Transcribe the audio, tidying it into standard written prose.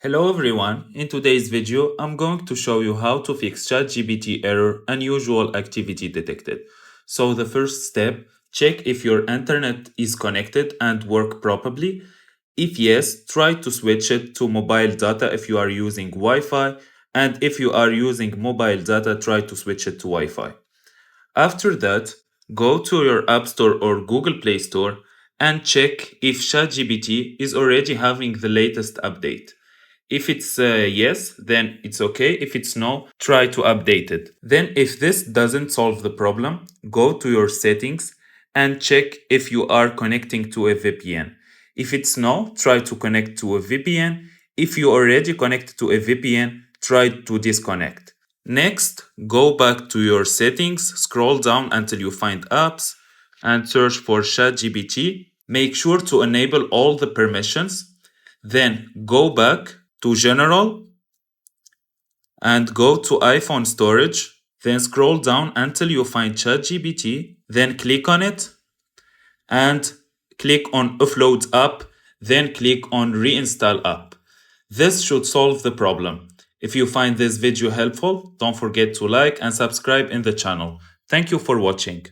Hello everyone, in today's video I'm going to show you how to fix ChatGPT error unusual activity detected. So the first step, check if your internet is connected and work properly. If yes, try to switch it to mobile data if you are using Wi-Fi, and if you are using mobile data, try to switch it to Wi-Fi. After that, go to your App Store or Google Play Store and check if ChatGPT is already having the latest update. If it's yes, then it's okay. If it's no, try to update it. Then if this doesn't solve the problem, go to your settings and check if you are connecting to a VPN. If it's no, try to connect to a VPN. If you already connect to a VPN, try to disconnect. Next, go back to your settings, scroll down until you find apps and search for ChatGPT. Make sure to enable all the permissions. Then go back to General and go to iPhone storage. Then scroll down until you find ChatGPT. Then click on it and click on Offload App. Then click on Reinstall App. This should solve the problem. If you find this video helpful, don't forget to like and subscribe in the channel. Thank you for watching.